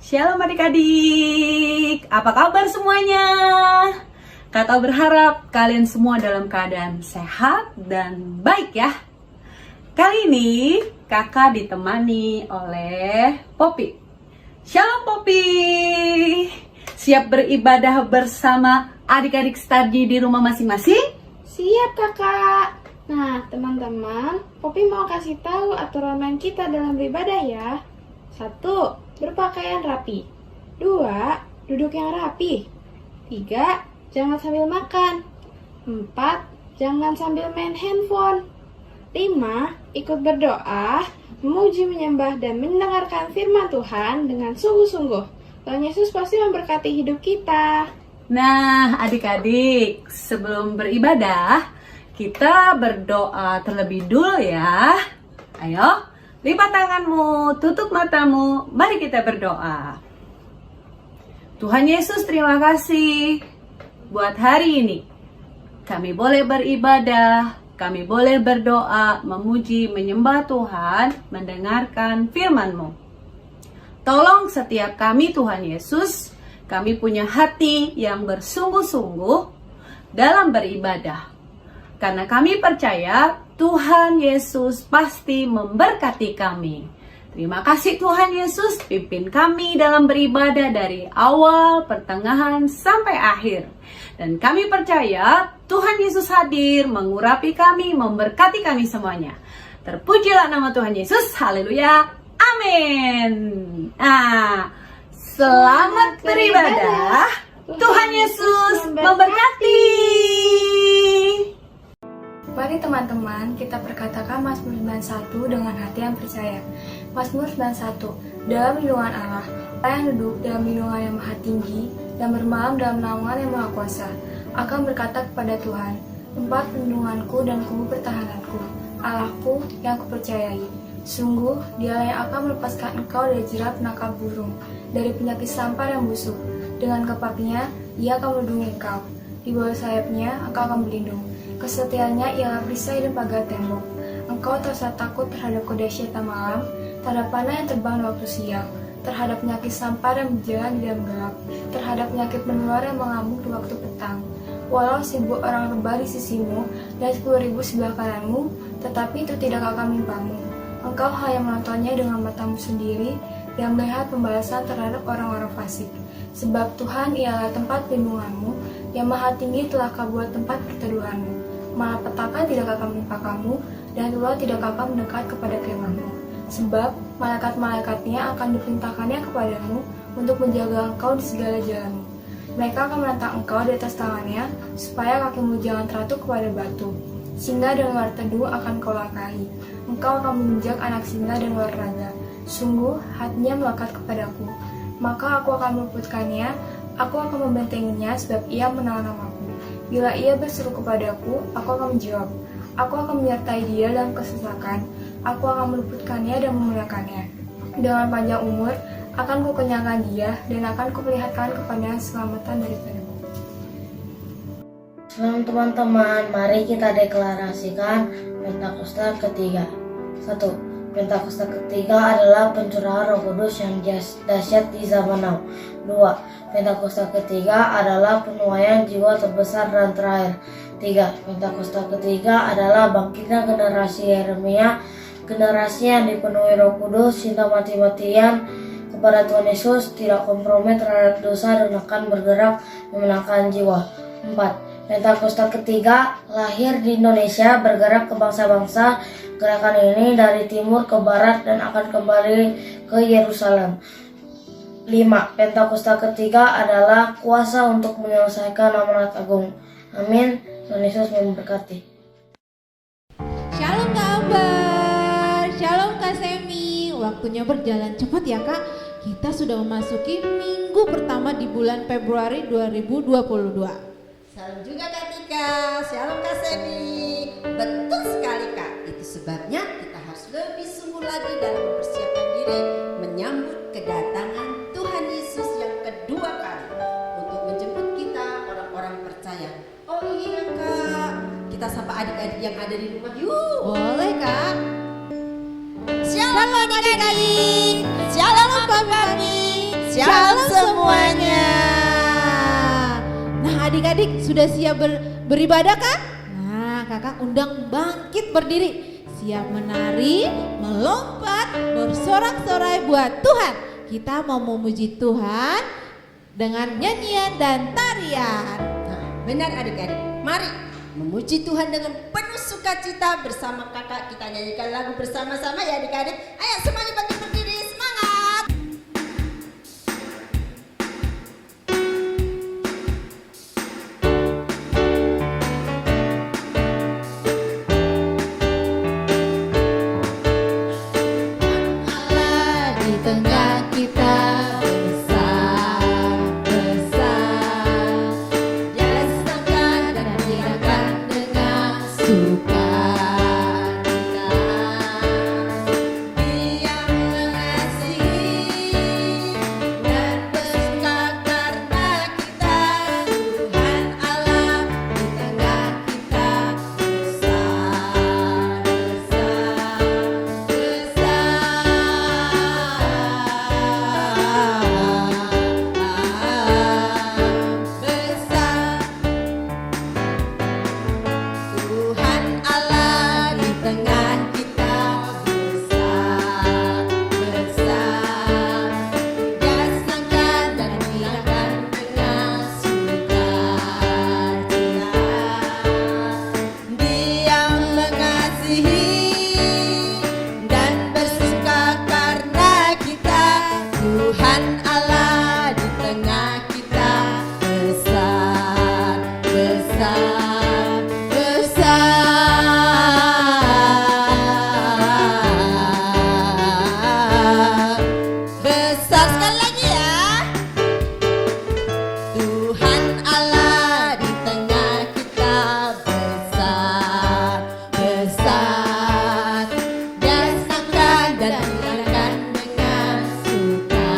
Shalom adik-adik, apa kabar semuanya? Kakak berharap kalian semua dalam keadaan sehat dan baik ya. Kali ini kakak ditemani oleh Poppy. Shalom Poppy, siap beribadah bersama adik-adik study di rumah masing-masing? Siap kakak. Nah teman-teman, Poppy mau kasih tahu aturan main kita dalam beribadah ya. 1. Berpakaian rapi. 2. Duduk yang rapi. 3. Jangan sambil makan. 4. Jangan sambil main handphone. 5. Ikut berdoa, memuji, menyembah, dan mendengarkan firman Tuhan dengan sungguh-sungguh. Tuhan Yesus pasti memberkati hidup kita. Nah adik-adik, sebelum beribadah kita berdoa terlebih dulu ya. Ayo, lipat tanganmu, tutup matamu, mari kita berdoa. Tuhan Yesus, terima kasih buat hari ini. Kami boleh beribadah, kami boleh berdoa, memuji, menyembah Tuhan, mendengarkan firman-Mu. Tolong setiap kami Tuhan Yesus, kami punya hati yang bersungguh-sungguh dalam beribadah. Karena kami percaya Tuhan Yesus pasti memberkati kami. Terima kasih Tuhan Yesus, pimpin kami dalam beribadah dari awal, pertengahan, sampai akhir. Dan kami percaya Tuhan Yesus hadir, mengurapi kami, memberkati kami semuanya. Terpujilah nama Tuhan Yesus, haleluya, amin. Nah, selamat beribadah, Tuhan Yesus memberkati. Mari teman-teman, kita perkatakan Mazmur 91 dengan hati yang percaya. Mazmur 91, dalam lindungan Allah yang duduk dalam lindungan yang maha tinggi dan bermalam dalam naungan yang maha kuasa, akan berkata kepada Tuhan, tempat perlindunganku dan kubu pertahananku, Allahku yang kupercayai. Sungguh, Dialah yang akan melepaskan engkau dari jerat penangkap burung, dari penyakit sampar yang busuk. Dengan kepaknya, Ia akan melindungi engkau. Di bawah sayapnya, engkau akan berlindung. Kesetiaannya ialah perisai dan pagar tembok. Engkau tak usah takut terhadap kedahsyatan malam, terhadap panah yang terbang di waktu siang, terhadap penyakit sampar yang berjalan di dalam gelap, terhadap penyakit menular yang mengamuk di waktu petang. Walau 1000 orang rebah di sisimu dan 10.000 sebelah kananmu, tetapi itu tidak akan menimpamu. Engkau hanya menontonnya dengan matamu sendiri dan melihat pembalasan terhadap orang-orang fasik. Sebab Tuhan ialah tempat perlindunganmu, yang maha tinggi telah kau buat tempat perteduhanmu. Malapetaka tidak akan menimpa kamu, dan ular tidak akan mendekat kepada kemahmu. Sebab malaikat-malaikatnya akan diperintahkannya kepadamu untuk menjaga engkau di segala jalanmu. Mereka akan menentang engkau di atas tangannya, supaya kakimu jangan teratup kepada batu. Singa dan ular teduh akan kau langkahi. Engkau akan menginjak anak singa dan ular raga. Sungguh hatinya melekat kepadaku. Maka aku akan meluputkannya, aku akan membentenginya sebab ia mengenal namaku. Bila ia berseru kepadaku, aku akan menjawab. Aku akan menyertai dia dalam kesesakan. Aku akan meluputkannya dan memuliakannya. Dengan panjang umur, akan kukenyangkan dia dan akan kuperlihatkan kepadanya keselamatan daripadaku. Shalom teman-teman, mari kita deklarasikan Pentakosta ketiga. 1. Pentakosta ketiga adalah pencurahan Roh Kudus yang dahsyat di zaman now. 2. Pentakosta ketiga adalah penuaian jiwa terbesar dan terakhir. 3. Pentakosta ketiga adalah bangkitnya generasi Yeremia, generasi yang dipenuhi Roh Kudus, cinta mati-matian kepada Tuhan Yesus, tidak kompromi terhadap dosa dan akan bergerak memenangkan jiwa. 4. Pentakosta ketiga lahir di Indonesia, bergerak ke bangsa-bangsa. Gerakan ini dari timur ke barat dan akan kembali ke Yerusalem. 5. Pentakosta ketiga adalah kuasa untuk menyelesaikan amanat agung. Amin. Tuhan Yesus memberkati. Shalom Kak Ambar, Shalom Kak Semi. Waktunya berjalan cepat ya Kak. Kita sudah memasuki minggu pertama di bulan Februari 2022. Salam juga Kak Tika, Shalom Kak Semi. Betul sekali Kak, itu sebabnya kita harus lebih sungguh lagi dalam mempersiapkan diri menyambut kedatangan Tuhan Yesus yang kedua kali untuk menjemput kita orang-orang percaya. Oh iya Kak, kita sapa adik-adik yang ada di rumah yuk. Boleh Kak. Shalom adik-adik, Shalom Bapak Kami, Shalom semuanya. Nah, adik-adik sudah siap beribadah kan? Nah, kakak undang bangkit berdiri. Siap menari, melompat, bersorak-sorai buat Tuhan. Kita mau memuji Tuhan dengan nyanyian dan tarian. Nah, benar adik-adik. Mari memuji Tuhan dengan penuh sukacita bersama kakak. Kita nyanyikan lagu bersama-sama ya adik-adik. Ayo semuanya bangkit berdiri, semangat. Allah di tengah kita besar, besar. Dia sangkan dan tirakan dengan sukacita. Dia mengasihi dan bersuka karena kita. Tuhan Allah di tengah kita besar, besar. Tuhan Allah di tengah kita besar, besar. Dia sangkan dan tirakan dengan sukacita. Dia mengasihi dan bersuka karena kita. Tuhan Allah di tengah kita besar, besar, besar. Besar sekali lagi ya. Tuhan Allah di tengah kita besar, besar. Dia sangkan dan tirakan dengan sukacita.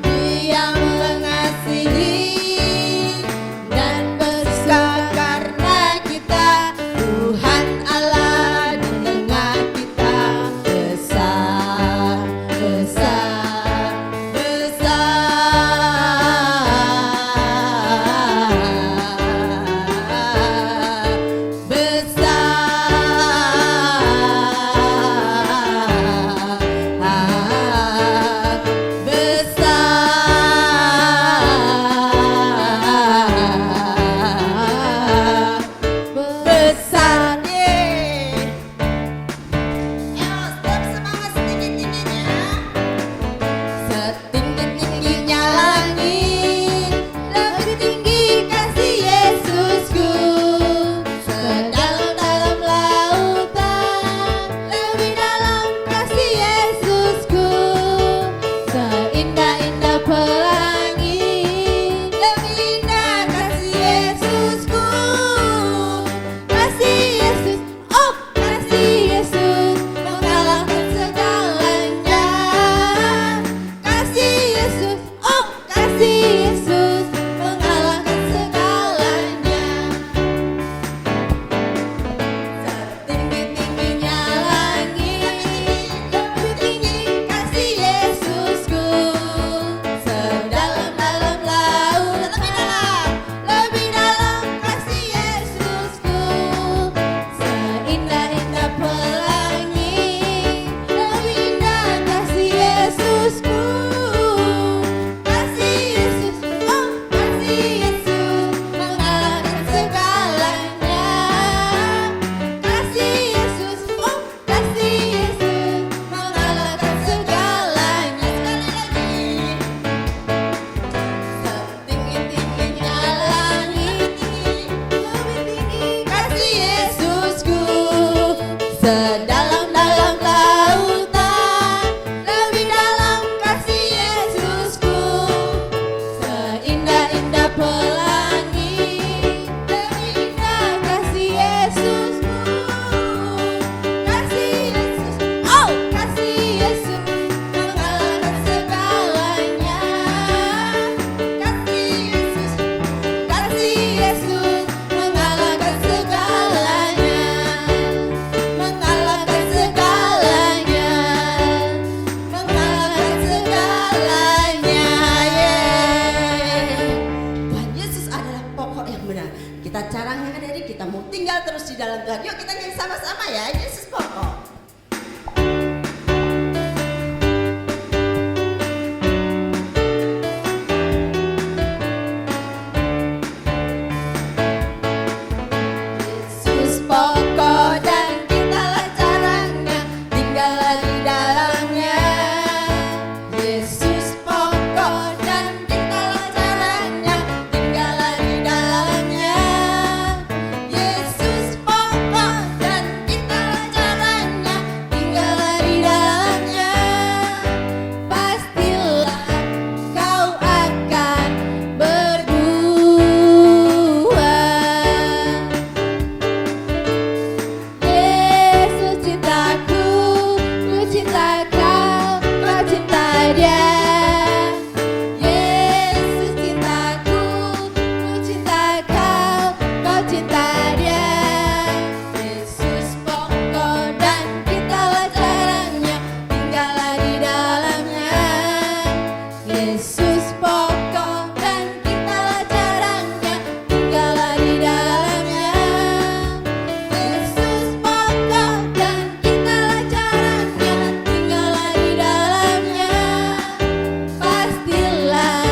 Dia mengasihi dan bersuka karena kita. Tuhan Allah di tengah kita sama-sama ya, Yesus pokok. Yesus pokok dan kitalah caranya, tinggallah di dalamnya. Yesus pokok dan kitalah caranya, tinggallah di dalamnya. Yesus pokok dan kitalah caranya, tinggallah di dalamnya. Pastilah kau akan berbuah. Yesus cintaku, ku cinta kau, kau cinta dia. Yesus cintaku, ku cinta kau, kau cinta dia. Yesus pokok dan kitalah caranya, tinggallah di dalamnya. Yesus pokok dan kitalah caranya, tinggallah di dalamnya. Yesus pokok dan kitalah caranya, tinggallah di dalamnya. Pastilah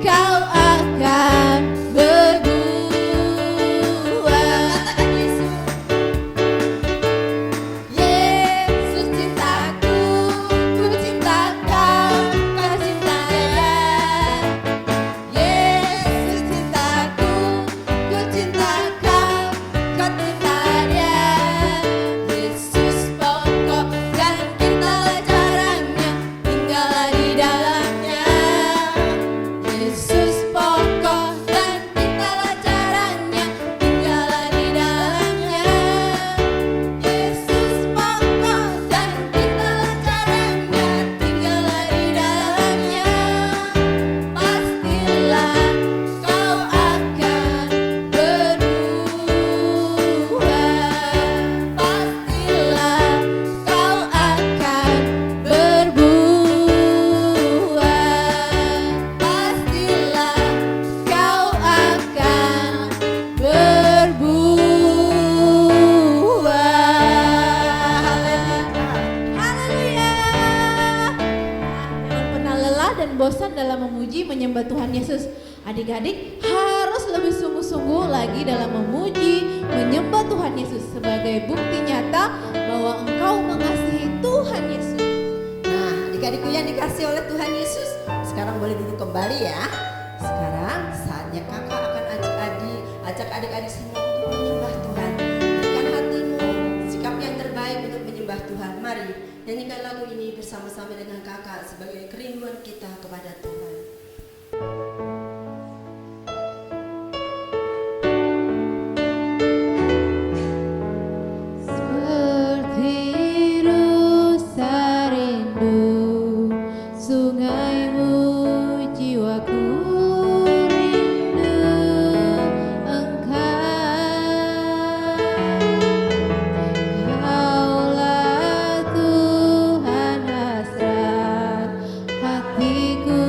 kau akan berbuah. Katakan Yesus. Yesus cintaku, ku cinta kau, kau cinta dia. Yesus cintaku, ku cinta kau, kau cinta dia. Yesus pokok dan kitalah caranya, tinggallah di dalamnya. Yesus pokok dan kitalah caranya, tinggallah di dalamnya. Yesus pokok dan kitalah caranya, tinggallah di dalamnya. Pastilah kau akan berbuah. Pastilah kau akan berbuah. Pastilah kau akan berbuah. Haleluya. Jangan pernah lelah dan bosan dalam memuji menyembah Tuhan Yesus. Adik-adik harus lebih sungguh-sungguh lagi dalam memuji menyembah Tuhan Yesus sebagai bukti nyata bahwa engkau mengasihi Tuhan Yesus. Nah, adik-adikku yang dikasih oleh Tuhan Yesus, sekarang boleh duduk kembali ya. Sekarang saatnya kakak akan ajak adik-adik semua untuk menyembah Tuhan. Berikan hatimu sikap yang terbaik untuk menyembah Tuhan. Mari nyanyikan lagu ini bersama-sama dengan kakak sebagai kerinduan kita kepada Tuhan. Seperti rusa rindu sungaimu, jiwaku rindu engkau. Kaulah Tuhan hasrat hatiku,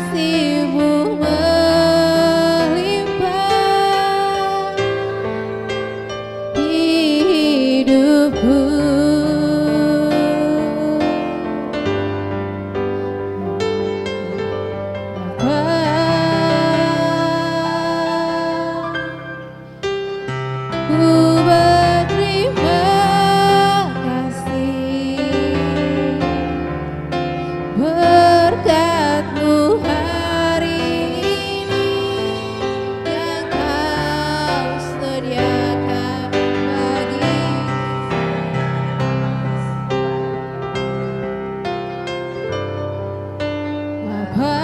kasih-Mu melimpah di hidupku. Ku berterima kasih berkat-Mu hari ini yang Kau sediakan bagi Bapa.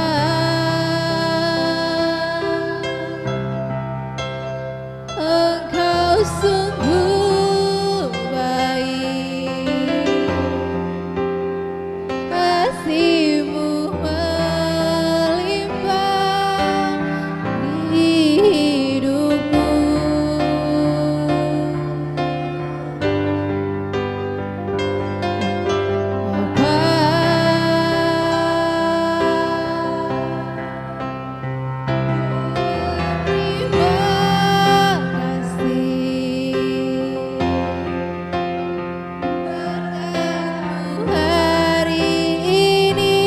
Engkau sungguh baik, kasih-Mu melimpah di hidupku. Bapa, terima kasih berkat-Mu hari ini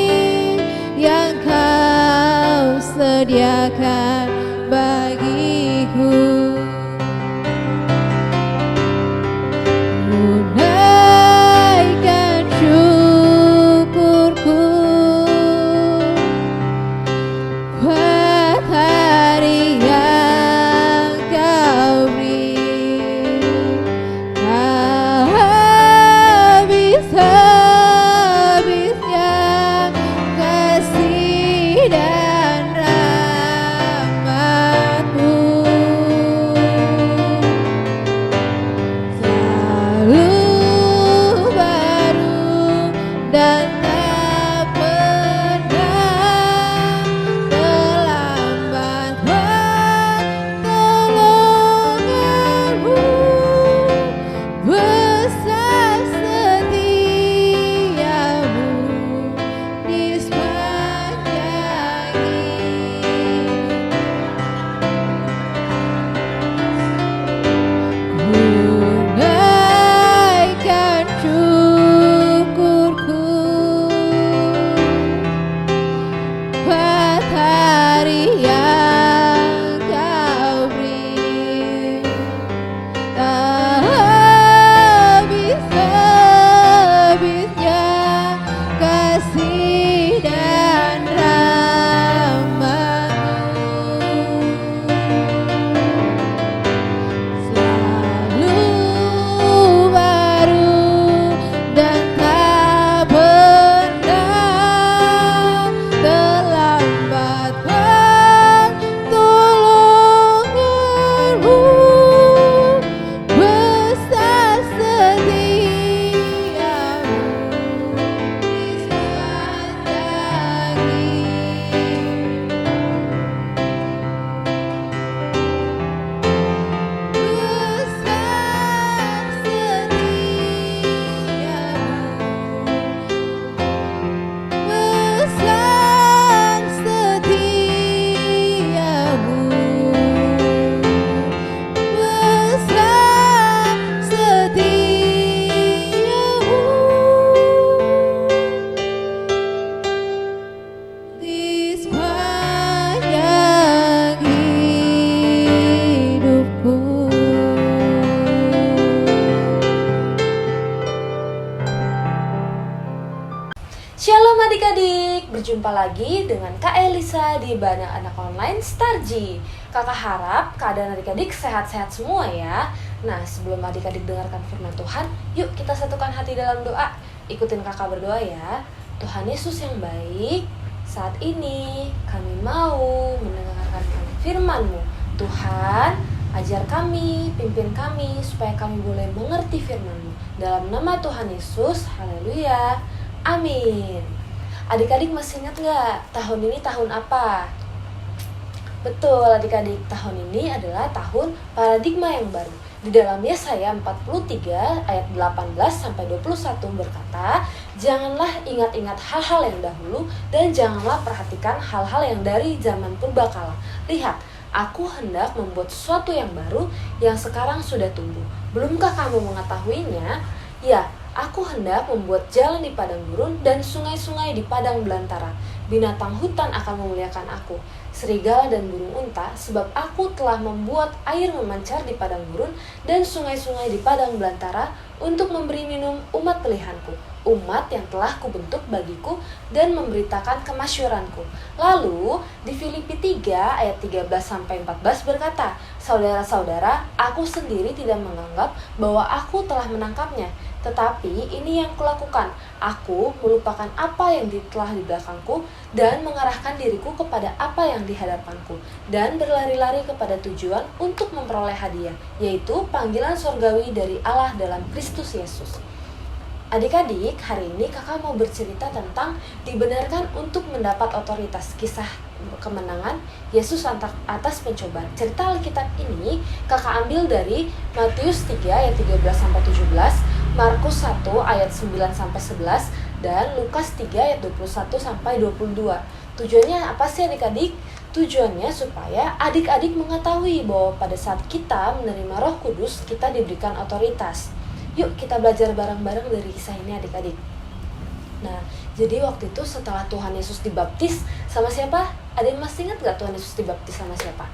yang Kau sediakan bagiku. Tunaikan syukurku buat hari yang Kau beri. Tak habis-habisnya kasih dan rahmat-Mu. Selalu baru dan tak pernah terlambat pertolongan-Mu. Besar setia-Mu di sepanjang hidup. Tunaikan syukurku buat hari yang Kau beri. Tak habis-habisnya kasih dan rahmat-Mu. Selalu baru dan tak pernah terlambat pertolongan-Mu. Besar setia-Mu di sepanjang hidup. Besar setia-Mu, besar setia-Mu di sepanjang hidupku. Shalom adik-adik, berjumpa lagi dengan Kak Elisa di Bana Anak Online Starji. Kakak harap keadaan adik-adik sehat-sehat semua ya. Nah, sebelum adik-adik dengarkan firman Tuhan, yuk kita satukan hati dalam doa. Ikutin kakak berdoa ya. Tuhan Yesus yang baik, saat ini kami mau mendengarkan firman-Mu. Tuhan, ajar kami, pimpin kami, supaya kami boleh mengerti firman-Mu. Dalam nama Tuhan Yesus, haleluya. Amin. Adik-adik masih ingat nggak tahun ini tahun apa? Betul adik-adik, tahun ini adalah tahun paradigma yang baru. Di dalam Yesaya 43 ayat 18-21 berkata, "Janganlah ingat-ingat hal-hal yang dahulu dan janganlah perhatikan hal-hal yang dari zaman purbakala. Lihat, aku hendak membuat sesuatu yang baru yang sekarang sudah tumbuh. Belumkah kamu mengetahuinya? Ya, aku hendak membuat jalan di padang gurun dan sungai-sungai di padang belantara. Binatang hutan akan memuliakan aku, serigala dan burung unta, sebab aku telah membuat air memancar di padang gurun dan sungai-sungai di padang belantara untuk memberi minum umat pilihanku, umat yang telah kubentuk bagiku dan memberitakan kemasyuranku." Lalu di Filipi 3 ayat 13-14 berkata, "Saudara-saudara, aku sendiri tidak menganggap bahwa aku telah menangkapnya, tetapi ini yang kulakukan, aku melupakan apa yang telah di belakangku dan mengarahkan diriku kepada apa yang di hadapanku, dan berlari-lari kepada tujuan untuk memperoleh hadiah, yaitu panggilan sorgawi dari Allah dalam Kristus Yesus." Adik-adik, hari ini kakak mau bercerita tentang dibenarkan untuk mendapat otoritas, kisah kemenangan Yesus atas pencobaan. Cerita Alkitab ini kakak ambil dari Matius 3 ayat 13-17, Markus 1 ayat 9-11, dan Lukas 3 ayat 21-22. Tujuannya apa sih adik-adik? Tujuannya supaya adik-adik mengetahui bahwa pada saat kita menerima Roh Kudus, kita diberikan otoritas. Yuk kita belajar bareng-bareng dari kisah ini adik-adik. Nah, jadi waktu itu setelah Tuhan Yesus dibaptis sama siapa? Ada yang masih ingat gak Tuhan Yesus dibaptis sama siapa?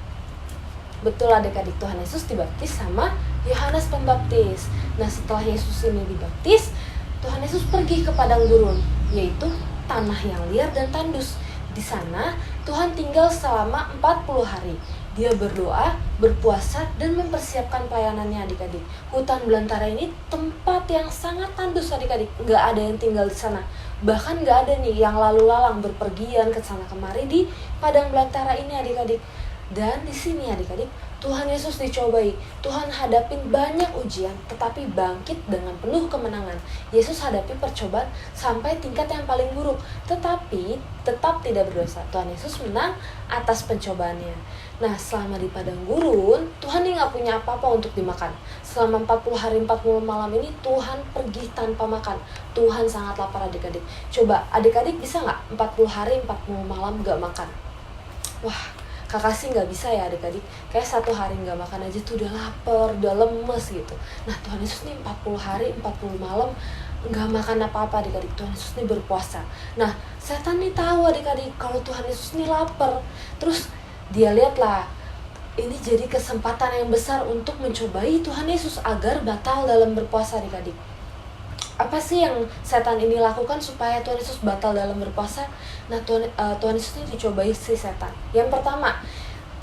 Betul adik-adik, Tuhan Yesus dibaptis sama Yohanes Pembaptis. Nah, setelah Yesus ini dibaptis, Tuhan Yesus pergi ke padang gurun, yaitu tanah yang liar dan tandus. Di sana Tuhan tinggal selama 40 hari. Dia berdoa, berpuasa, dan mempersiapkan pelayanannya adik-adik. Hutan belantara ini tempat yang sangat tandus adik-adik. Nggak ada yang tinggal di sana. Bahkan nggak ada nih yang lalu lalang berpergian ke sana kemari di padang belantara ini adik-adik. Dan di sini adik-adik, Tuhan Yesus dicobai. Tuhan hadapin banyak ujian, tetapi bangkit dengan penuh kemenangan. Yesus hadapi percobaan sampai tingkat yang paling buruk, tetapi tetap tidak berdosa. Tuhan Yesus menang atas pencobaannya. Nah, selama di padang gurun, Tuhan ini gak punya apa-apa untuk dimakan. Selama 40 hari 40 malam ini, Tuhan pergi tanpa makan. Tuhan sangat lapar adik-adik. Coba, adik-adik bisa gak 40 hari 40 malam gak makan? Wah, kakak sih gak bisa ya adik-adik. Kayak 1 hari gak makan aja tuh udah lapar, udah lemes gitu. Nah, Tuhan Yesus nih 40 hari 40 malam gak makan apa-apa adik-adik. Tuhan Yesus nih berpuasa. Nah, setan nih tahu adik-adik kalau Tuhan Yesus nih lapar. Terus dia lihatlah, ini jadi kesempatan yang besar untuk mencobai Tuhan Yesus agar batal dalam berpuasa adik-adik. Apa sih yang setan ini lakukan supaya Tuhan Yesus batal dalam berpuasa? Nah, Tuhan Yesus ini dicobai si setan. Yang pertama,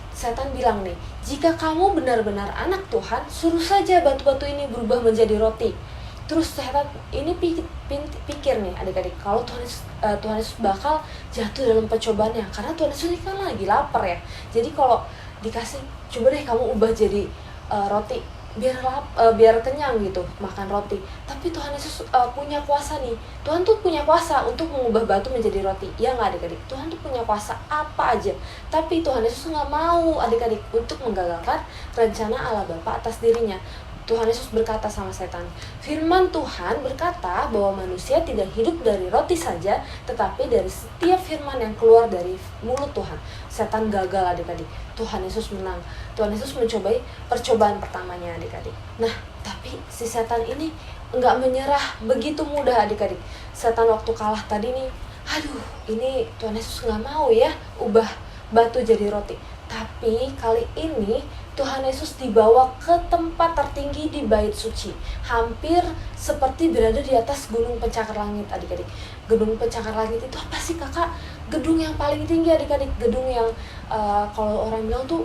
setan bilang nih, "Jika kamu benar-benar anak Tuhan, suruh saja batu-batu ini berubah menjadi roti." Terus setan ini pikir nih adik-adik, kalau Tuhan Yesus bakal jatuh dalam percobaannya, karena Tuhan Yesus ini kan lagi lapar ya. Jadi kalau dikasih, coba deh kamu ubah jadi roti, biar kenyang gitu makan roti. Tapi Tuhan Yesus punya kuasa nih. Tuhan tuh punya kuasa untuk mengubah batu menjadi roti. Ya nggak adik-adik? Tuhan tuh punya kuasa apa aja. Tapi Tuhan Yesus nggak mau adik-adik untuk menggagalkan rencana Allah Bapa atas dirinya. Tuhan Yesus berkata sama setan, "Firman Tuhan berkata bahwa manusia tidak hidup dari roti saja, tetapi dari setiap firman yang keluar dari mulut Tuhan." Setan gagal adik-adik. Tuhan Yesus menang. Tuhan Yesus mencobai percobaan pertamanya adik-adik. Nah, tapi si setan ini nggak menyerah begitu mudah adik-adik. Setan waktu kalah tadi nih, aduh ini Tuhan Yesus nggak mau ya ubah batu jadi roti. Tapi kali ini Tuhan Yesus dibawa ke tempat tertinggi di bait suci, hampir seperti berada di atas gunung pencakar langit adik-adik. Gedung pencakar langit itu apa sih kakak? Gedung yang paling tinggi adik-adik, gedung yang kalau orang bilang tuh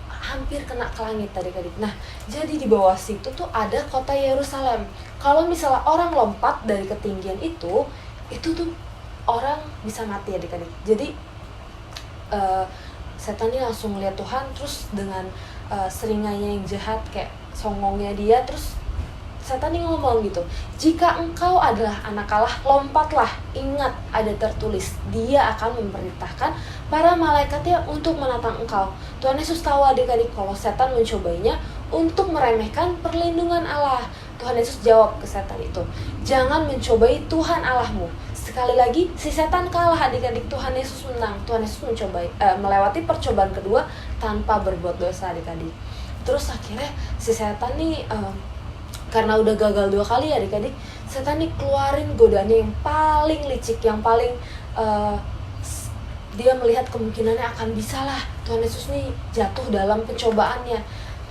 hampir kena ke langit adik-adik. Nah, jadi di bawah situ tuh ada kota Yerusalem. Kalau misalnya orang lompat dari ketinggian itu tuh orang bisa mati adik-adik. Jadi setan ini langsung lihat Tuhan, terus dengan seringainya yang jahat kayak songongnya dia, terus setan ini ngomong gitu, "Jika engkau adalah anak Allah, lompatlah. Ingat, ada tertulis, Dia akan memerintahkan para malaikatnya untuk menatang engkau." Tuhan Yesus tahu adik-adik kalau setan mencobainya untuk meremehkan perlindungan Allah. Tuhan Yesus jawab ke setan itu, jangan mencobai Tuhan Allahmu. Sekali lagi, si setan kalah adik-adik, Tuhan Yesus menang. Tuhan Yesus melewati percobaan kedua tanpa berbuat dosa adik-adik. Terus akhirnya si setan nih, karena udah gagal 2 kali adik-adik, setan nih keluarin godaannya yang paling licik, yang paling dia melihat kemungkinannya akan bisalah Tuhan Yesus nih jatuh dalam pencobaannya.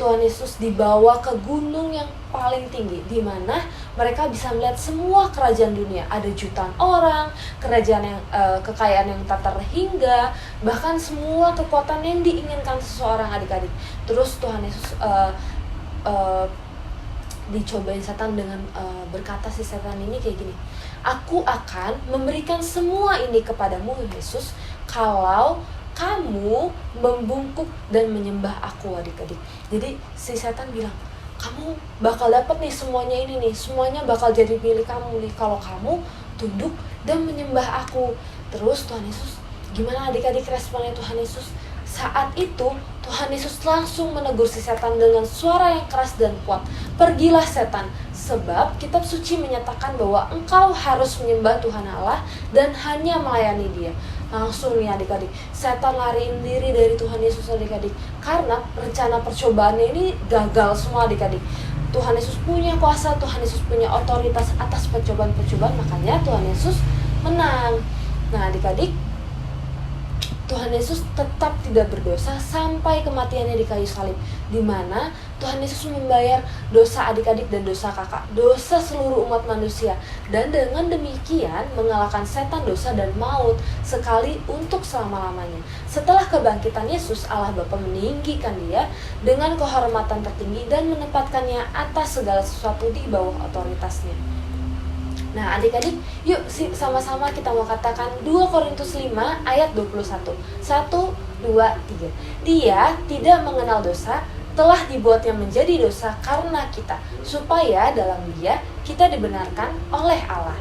Tuhan Yesus dibawa ke gunung yang paling tinggi, di mana mereka bisa melihat semua kerajaan dunia. Ada jutaan orang, kerajaan yang kekayaan yang tak terhingga, bahkan semua kekuatan yang diinginkan seseorang adik-adik. Terus Tuhan Yesus dicobain setan dengan berkata si setan ini kayak gini, aku akan memberikan semua ini kepadamu Yesus kalau kamu membungkuk dan menyembah aku adik-adik. Jadi si setan bilang, kamu bakal dapat nih semuanya ini nih, semuanya bakal jadi milik kamu nih kalau kamu tunduk dan menyembah aku. Terus Tuhan Yesus, gimana adik-adik responnya Tuhan Yesus? Saat itu Tuhan Yesus langsung menegur si setan dengan suara yang keras dan kuat. Pergilah setan, sebab kitab suci menyatakan bahwa engkau harus menyembah Tuhan Allah dan hanya melayani Dia. Langsung nih adik-adik, setan lariin diri dari Tuhan Yesus adik-adik, karena rencana percobaannya ini gagal semua adik-adik. Tuhan Yesus punya kuasa, Tuhan Yesus punya otoritas atas percobaan-percobaan, makanya Tuhan Yesus menang. Nah adik-adik, Tuhan Yesus tetap tidak berdosa sampai kematiannya di kayu salib, di mana Tuhan Yesus membayar dosa adik-adik dan dosa kakak, dosa seluruh umat manusia, dan dengan demikian mengalahkan setan, dosa, dan maut sekali untuk selama-lamanya. Setelah kebangkitan Yesus, Allah Bapa meninggikan Dia dengan kehormatan tertinggi dan menempatkannya atas segala sesuatu di bawah otoritasnya. Nah adik-adik, yuk sama-sama kita mau katakan 2 Korintus 5 ayat 21. 1, 2, 3. Dia tidak mengenal dosa, telah dibuatnya menjadi dosa karena kita, supaya dalam Dia kita dibenarkan oleh Allah.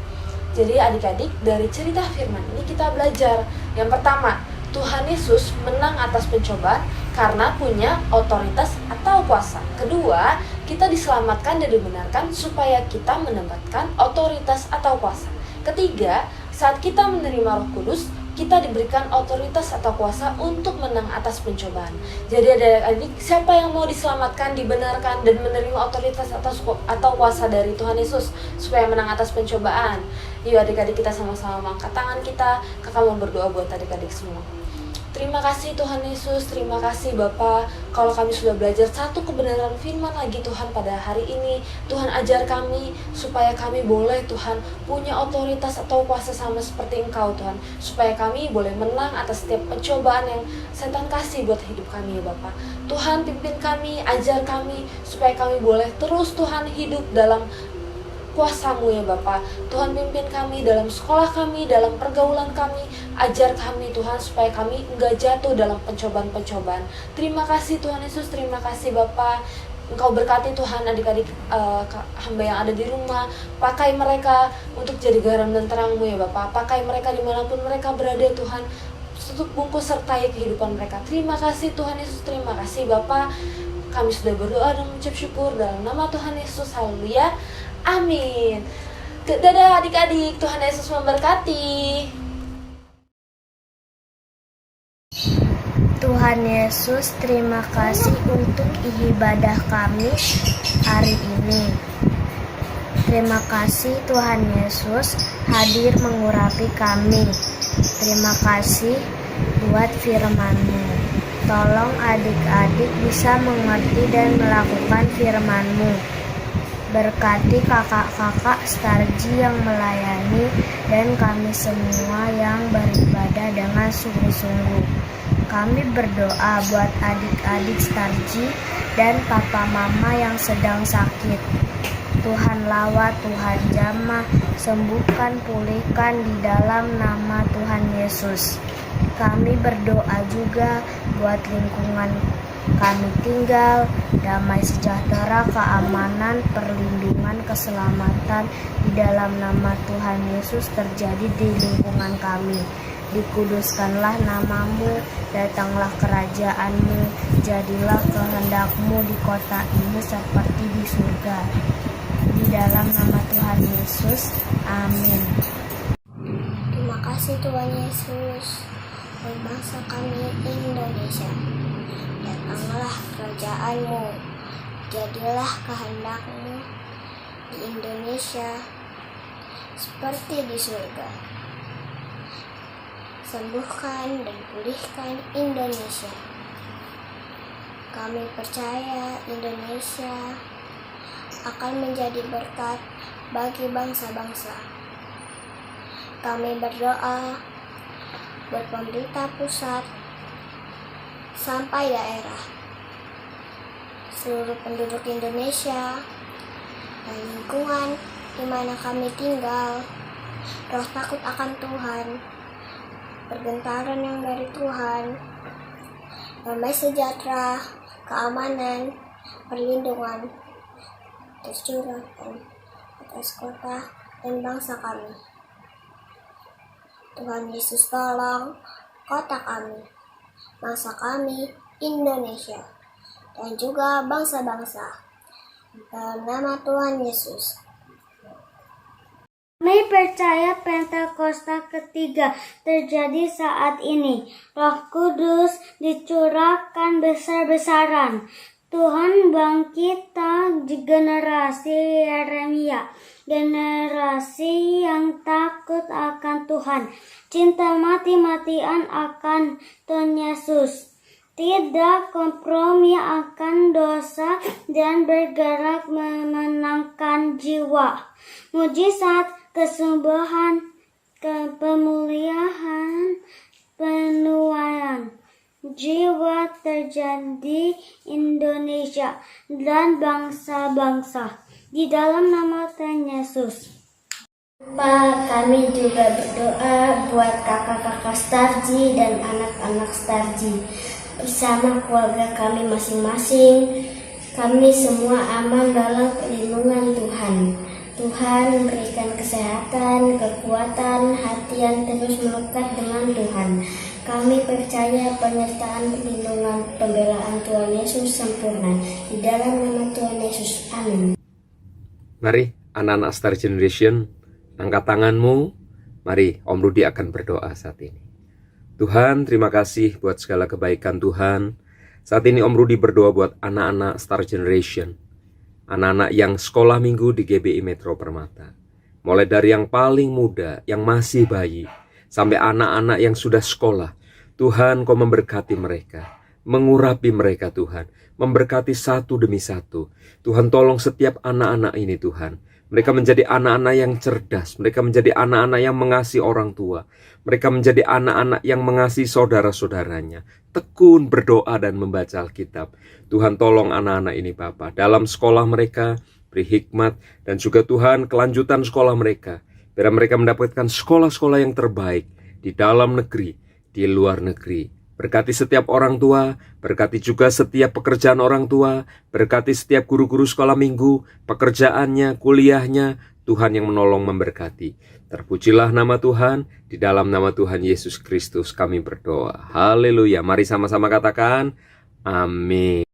Jadi adik-adik, dari cerita firman ini kita belajar. Yang pertama, Tuhan Yesus menang atas pencobaan karena punya otoritas atau kuasa. Kedua, kita diselamatkan dan dibenarkan supaya kita mendapatkan otoritas atau kuasa. Ketiga, saat kita menerima Roh Kudus, kita diberikan otoritas atau kuasa untuk menang atas pencobaan. Jadi adik-adik, siapa yang mau diselamatkan, dibenarkan, dan menerima otoritas atau kuasa dari Tuhan Yesus supaya menang atas pencobaan? Yuk adik-adik, kita sama-sama angkat tangan kita. Kakak mau berdoa buat adik-adik semua. Terima kasih Tuhan Yesus, terima kasih Bapa, kalau kami sudah belajar satu kebenaran firman lagi Tuhan pada hari ini. Tuhan ajar kami supaya kami boleh Tuhan punya otoritas atau kuasa sama seperti Engkau Tuhan, supaya kami boleh menang atas setiap pencobaan yang setan kasih buat hidup kami ya Bapa. Tuhan pimpin kami, ajar kami supaya kami boleh terus Tuhan hidup dalam kuasa-Mu ya Bapa. Tuhan pimpin kami dalam sekolah kami, dalam pergaulan kami, ajar kami Tuhan supaya kami enggak jatuh dalam pencobaan-pencobaan. Terima kasih Tuhan Yesus, terima kasih Bapa. Engkau berkati Tuhan adik-adik hamba yang ada di rumah. Pakai mereka untuk jadi garam dan terang-Mu ya Bapa. Pakai mereka dimanapun mereka berada Tuhan, untuk bungkus sertai kehidupan mereka. Terima kasih Tuhan Yesus, terima kasih Bapa. Kami sudah berdoa dan mengucap syukur dalam nama Tuhan Yesus. Haleluya. Amin. Dadah adik-adik, Tuhan Yesus memberkati. Tuhan Yesus, terima kasih untuk ibadah kami hari ini. Terima kasih Tuhan Yesus hadir mengurapi kami. Terima kasih buat firman-Mu. Tolong adik-adik bisa mengerti dan melakukan firman-Mu. Berkati kakak-kakak Starji yang melayani dan kami semua yang beribadah dengan sungguh-sungguh. Kami berdoa buat adik-adik Starji dan papa mama yang sedang sakit. Tuhan lawat, Tuhan jamah, sembuhkan, pulihkan di dalam nama Tuhan Yesus. Kami berdoa juga buat lingkungan kami tinggal, damai sejahtera, keamanan, perlindungan, keselamatan di dalam nama Tuhan Yesus terjadi di lingkungan kami. Dikuduskanlah namamu, datanglah kerajaanmu, jadilah kehendakmu di kota ini seperti di surga. Di dalam nama Tuhan Yesus, amin. Terima kasih Tuhan Yesus, buat bangsa kami Indonesia. Datanglah kerajaanmu, jadilah kehendakmu di Indonesia seperti di surga. Sembuhkan dan pulihkan Indonesia. Kami percaya Indonesia akan menjadi berkat bagi bangsa-bangsa. Kami berdoa buat pemerintah pusat sampai daerah, seluruh penduduk Indonesia, dan lingkungan di mana kami tinggal, roh takut akan Tuhan, pergentaran yang dari Tuhan, damai sejahtera, keamanan, perlindungan tercurahkan atas kota dan bangsa kami. Tuhan Yesus tolong kota kami, bangsa kami, Indonesia, dan juga bangsa-bangsa. Dalam nama Tuhan Yesus. Kami percaya Pentakosta ketiga terjadi saat ini. Roh Kudus dicurahkan besar-besaran. Tuhan bangkitkan di generasi Yeremia, generasi yang takut akan Tuhan, cinta mati-matian akan Tuhan Yesus, tidak kompromi akan dosa dan bergerak memenangkan jiwa. Mujizat, kesembuhan, pemulihan, penuaian jiwa terjadi Indonesia dan bangsa-bangsa di dalam nama Tuhan Yesus. Pak, kami juga berdoa buat kakak-kakak Starji dan anak-anak Starji bersama keluarga kami masing-masing. Kami semua aman dalam perlindungan Tuhan. Tuhan memberikan kesehatan, kekuatan, hati yang terus melekat dengan Tuhan. Kami percaya penyertaan, perlindungan, pembelaan Tuhan Yesus sempurna. Di dalam nama Tuhan Yesus, amin. Mari anak-anak Star Generation, angkat tanganmu. Mari Om Rudi akan berdoa saat ini. Tuhan, terima kasih buat segala kebaikan Tuhan. Saat ini Om Rudi berdoa buat anak-anak Star Generation, anak-anak yang sekolah minggu di GBI Metro Permata. Mulai dari yang paling muda, yang masih bayi, sampai anak-anak yang sudah sekolah. Tuhan, Kau memberkati mereka, mengurapi mereka Tuhan, memberkati satu demi satu. Tuhan, tolong setiap anak-anak ini Tuhan. Mereka menjadi anak-anak yang cerdas, mereka menjadi anak-anak yang mengasihi orang tua, mereka menjadi anak-anak yang mengasihi saudara-saudaranya, tekun berdoa dan membaca Alkitab. Tuhan, tolong anak-anak ini Bapa, dalam sekolah mereka, beri hikmat, dan juga Tuhan kelanjutan sekolah mereka, biar mereka mendapatkan sekolah-sekolah yang terbaik di dalam negeri, di luar negeri. Berkati setiap orang tua, berkati juga setiap pekerjaan orang tua, berkati setiap guru-guru sekolah minggu, pekerjaannya, kuliahnya, Tuhan yang menolong memberkati. Terpujilah nama Tuhan, di dalam nama Tuhan Yesus Kristus kami berdoa. Haleluya, mari sama-sama katakan, amin.